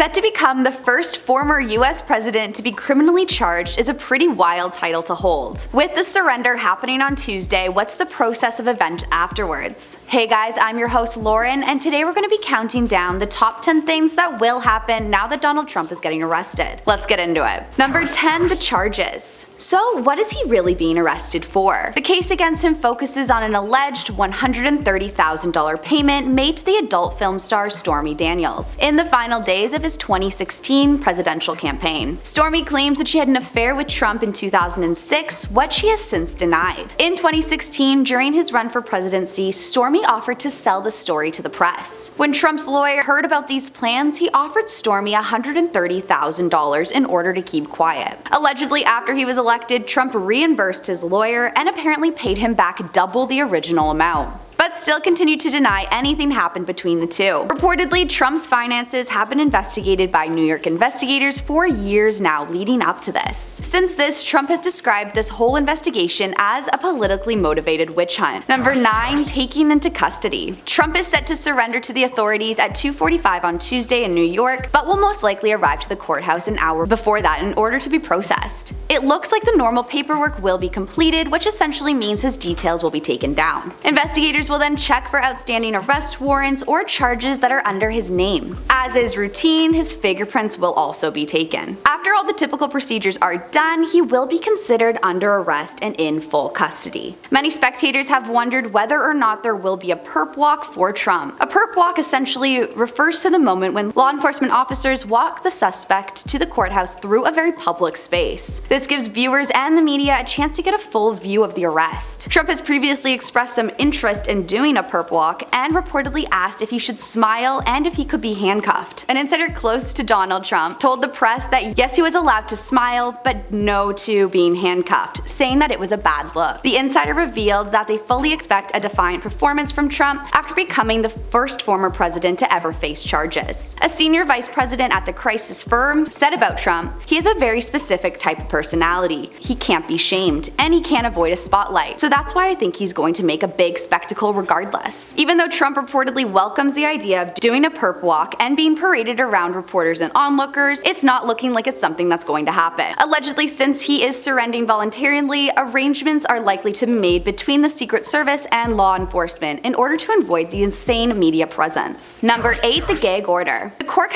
Set to become the first former US president to be criminally charged is a pretty wild title to hold. With the surrender happening on Tuesday, what's the process of event afterwards? Hey guys, I'm your host Lauren, and today we're going to be counting down the top 10 things that will happen now that Donald Trump is getting arrested. Let's get into it. Number 10, the charges. So what is he really being arrested for? The case against him focuses on an alleged $130,000 payment made to the adult film star Stormy Daniels in the final days of his 2016 presidential campaign. Stormy claims that she had an affair with Trump in 2006, what she has since denied. In 2016, during his run for presidency, Stormy offered to sell the story to the press. When Trump's lawyer heard about these plans, he offered Stormy $130,000 in order to keep quiet. Allegedly, after he was elected, Trump reimbursed his lawyer and apparently paid him back double the original amount, but still continued to deny anything happened between the two. Reportedly, Trump's finances have been investigated by New York investigators for years now leading up to this. Since this, Trump has described this whole investigation as a politically motivated witch hunt. Number 9, taking into custody. Trump is set to surrender to the authorities at 2:45 on Tuesday in New York, but will most likely arrive to the courthouse an hour before that in order to be processed. It looks like the normal paperwork will be completed, which essentially means his details will be taken down. Investigators will then check for outstanding arrest warrants or charges that are under his name. As is routine, his fingerprints will also be taken. After all the typical procedures are done, he will be considered under arrest and in full custody. Many spectators have wondered whether or not there will be a perp walk for Trump. A perp walk essentially refers to the moment when law enforcement officers walk the suspect to the courthouse through a very public space. This gives viewers and the media a chance to get a full view of the arrest. Trump has previously expressed some interest in doing a perp walk and reportedly asked if he should smile and if he could be handcuffed. An insider close to Donald Trump told the press that yes, he was allowed to smile, but no to being handcuffed, saying that it was a bad look. The insider revealed that they fully expect a defiant performance from Trump after becoming the first former president to ever face charges. A senior vice president at the crisis firm said about Trump, "He has a very specific type of personality. He can't be shamed, and he can't avoid a spotlight. So that's why I think he's going to make a big spectacle regardless." Even though Trump reportedly welcomes the idea of doing a perp walk and being paraded around reporters and onlookers, it's not looking like it's something that's going to happen. Allegedly, since he is surrendering voluntarily, arrangements are likely to be made between the Secret Service and law enforcement in order to avoid the insane media presence. Number 8, the Gag Order. The court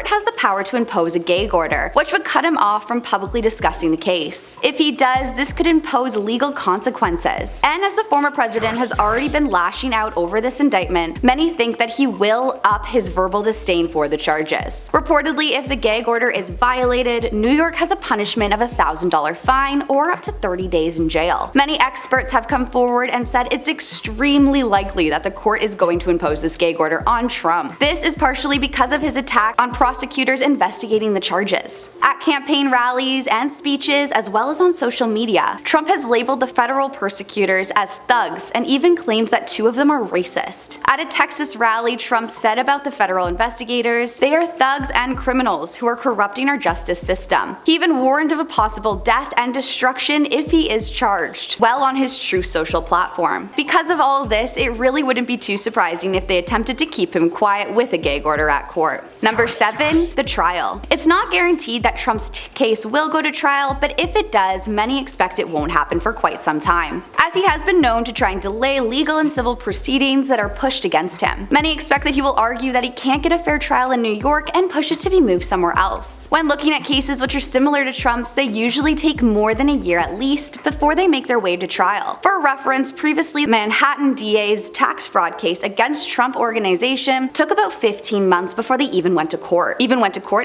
has the power to impose a gag order, which would cut him off from publicly discussing the case. If he does, this could impose legal consequences. And as the former president has already been lashing out over this indictment, many think that he will up his verbal disdain for the charges. Reportedly, if the gag order is violated, New York has a punishment of a $1,000 fine or up to 30 days in jail. Many experts have come forward and said it's extremely likely that the court is going to impose this gag order on Trump. This is partially because of his attack on prosecutors investigating the charges. At campaign rallies and speeches, as well as on social media, Trump has labeled the federal prosecutors as thugs and even claims that 2 of them are racist. At a Texas rally, Trump said about the federal investigators, "They are thugs and criminals who are corrupting our justice system." He even warned of a possible death and destruction if he is charged, well on his Truth Social platform. Because of all this, it really wouldn't be too surprising if they attempted to keep him quiet with a gag order at court. Number 7, the trial. It's not guaranteed that Trump's case will go to trial, but if it does, many expect it won't happen for quite some time, as he has been known to try and delay legal and civil proceedings that are pushed against him. Many expect that he will argue that he can't get a fair trial in New York and push it to be moved somewhere else. When looking at cases which are similar to Trump's, they usually take more than a year at least before they make their way to trial. For reference, previously Manhattan DA's tax fraud case against Trump Organization took about 15 months before they even went to court.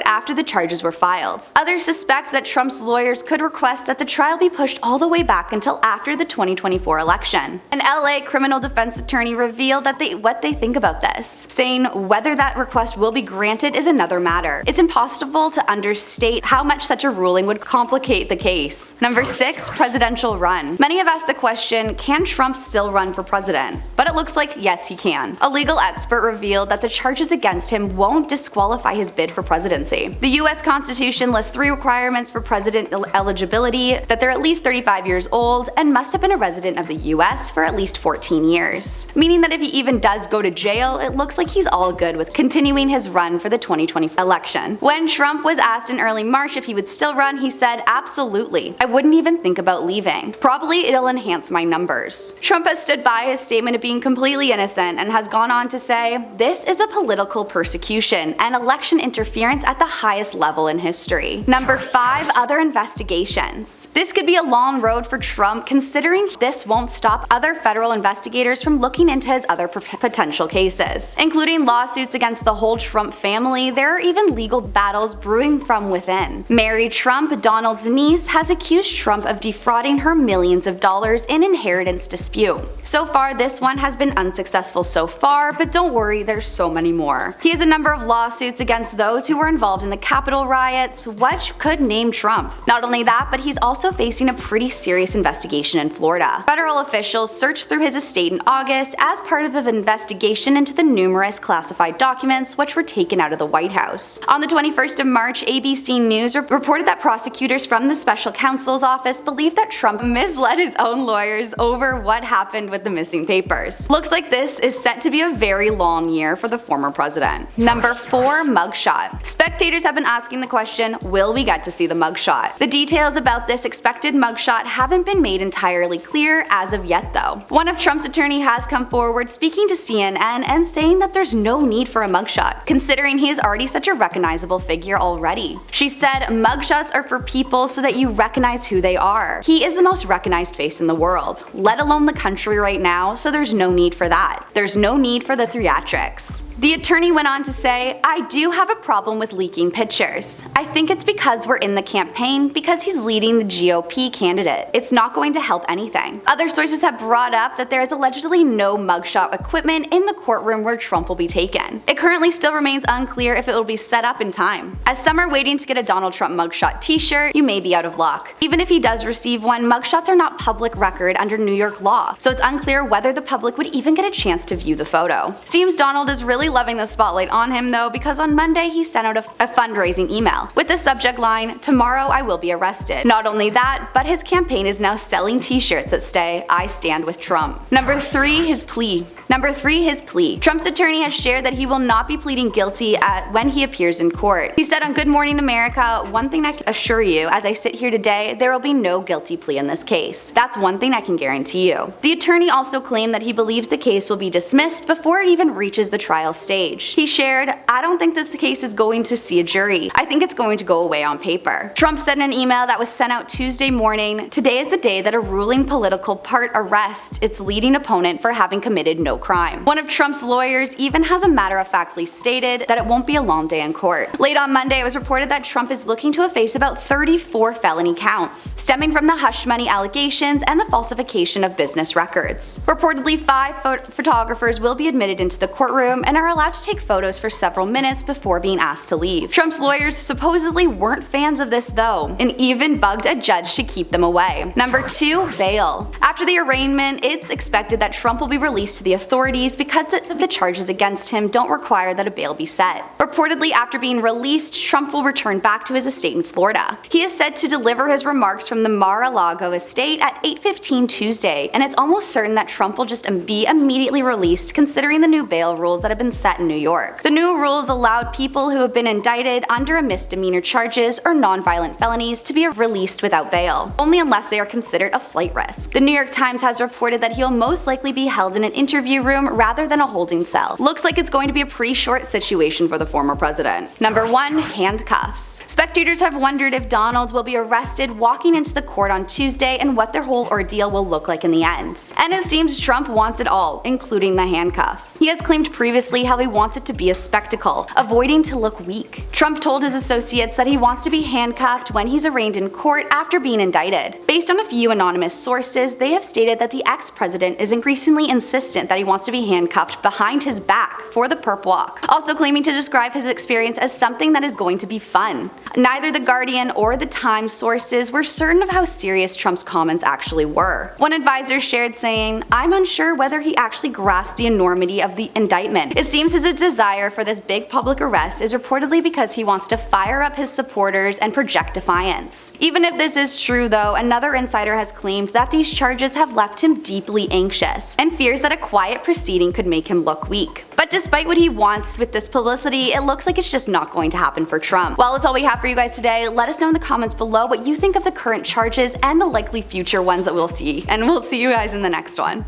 After the charges were filed. Others suspect that Trump's lawyers could request that the trial be pushed all the way back until after the 2024 election. An LA criminal defense attorney revealed that what they think about this, saying whether that request will be granted is another matter. It's impossible to understate how much such a ruling would complicate the case. Number 6, presidential run. Many have asked the question, can Trump still run for president? But it looks like yes, he can. A legal expert revealed that the charges against him won't disqualify his bid for presidency. The US Constitution lists 3 requirements for president eligibility: that they're at least 35 years old and must have been a resident of the US for at least 14 years, meaning that if he even does go to jail, it looks like he's all good with continuing his run for the 2020 election. When Trump was asked in early March if he would still run, he said, "Absolutely. I wouldn't even think about leaving. Probably it'll enhance my numbers." Trump has stood by his statement of being completely innocent and has gone on to say, "This is a political persecution and election interference at the highest level in history." Number 5. Other investigations. This could be a long road for Trump, considering this won't stop other federal investigators from looking into his other potential cases, including lawsuits against the whole Trump family. There are even legal battles brewing from within. Mary Trump, Donald's niece, has accused Trump of defrauding her millions of dollars in inheritance dispute. So far, this one has been unsuccessful so far, but don't worry, there's so many more. He has a number of lawsuits against those who were involved in the Capitol riots, which could name Trump. Not only that, but he's also facing a pretty serious investigation in Florida. Federal officials searched through his estate in August as part of an investigation into the numerous classified documents which were taken out of the White House. On the 21st of March, ABC News reported that prosecutors from the special counsel's office believe that Trump misled his own lawyers over what happened with the missing papers. Looks like this is set to be a very long year for the former president. Number 4. Mugshot. Spectators have been asking the question, will we get to see the mugshot? The details about this expected mugshot haven't been made entirely clear as of yet though. One of Trump's attorney has come forward speaking to CNN and saying that there's no need for a mugshot, considering he is already such a recognizable figure already. She said, "Mugshots are for people so that you recognize who they are. He is the most recognized face in the world, let alone the country right now, so there's no need for that. There's no need for the theatrics." The attorney went on to say, "I do have a problem with leaking pictures. I think it's because we're in the campaign, because he's leading the GOP candidate. It's not going to help anything." Other sources have brought up that there is allegedly no mugshot equipment in the courtroom where Trump will be taken. It currently still remains unclear if it will be set up in time. As some are waiting to get a Donald Trump mugshot t-shirt, you may be out of luck. Even if he does receive one, mugshots are not public record under New York law, so it's unclear whether the public would even get a chance to view the photo. Seems Donald is really loving the spotlight on him though, because on Monday he sent out a fundraising email with the subject line, "Tomorrow I will be arrested." Not only that, but his campaign is now selling t-shirts that say, "I stand with Trump." Number 3. His plea. Number 3. His plea. Trump's attorney has shared that he will not be pleading guilty when he appears in court. He said on Good Morning America, "One thing I can assure you, as I sit here today, there will be no guilty plea in this case. That's one thing I can guarantee you." The attorney also claimed that he believes the case will be dismissed before it even reaches the trial stage. He shared, "I don't think this case is going to see a jury. I think it's going to go away on paper." Trump said in an email that was sent out Tuesday morning, "Today is the day that a ruling political part arrests its leading opponent for having committed no crime." One of Trump's lawyers even has a matter-of-factly stated that it won't be a long day in court. Late on Monday, it was reported that Trump is looking to face about 34 felony counts, stemming from the hush money allegations and the falsification of business records. Reportedly, 5 photographers will be admitted into the courtroom and are allowed to take photos for several minutes before being asked to leave. Trump's lawyers supposedly weren't fans of this though, and even bugged a judge to keep them away. Number 2. Bail. After the arraignment, it's expected that Trump will be released to the authorities because of the charges against him don't require that a bail be set. Reportedly, after being released, Trump will return back to his estate in Florida. He is said to deliver his remarks from the Mar-a-Lago estate at 8:15 Tuesday, and it's almost certain that Trump will just be immediately released considering the new bail rules that have been set in New York. The new rules allowed people who have been indicted under a misdemeanor charges or nonviolent felonies to be released without bail, only unless they are considered a flight risk. The New York Times has reported that he'll most likely be held in an interview room rather than a holding cell. Looks like it's going to be a pretty short situation for the former president. Number 1. Handcuffs. Spectators have wondered if Donald will be arrested walking into the court on Tuesday and what their whole ordeal will look like in the end. And it seems Trump wants it all, including the handcuffs. He has claimed previously how he wants it to be a spectacle, avoiding to look weak. Trump told his associates that he wants to be handcuffed when he's arraigned in court after being indicted. Based on a few anonymous sources, they have stated that the ex-president is increasingly insistent that he wants to be handcuffed behind his back for the perp walk, also claiming to describe his experience as something that is going to be fun. Neither The Guardian or The Times sources were certain of how serious Trump's comments actually were. One advisor shared saying, "I'm unsure whether he actually grasped the enormity of the indictment. It seems his desire for this big public arrest is reportedly because he wants to fire up his supporters and project defiance." Even if this is true though, another insider has claimed that these charges have left him deeply anxious suspicious, and fears that a quiet proceeding could make him look weak. But despite what he wants with this publicity, it looks like it's just not going to happen for Trump. Well, that's all we have for you guys today. Let us know in the comments below what you think of the current charges and the likely future ones that we'll see. And we'll see you guys in the next one.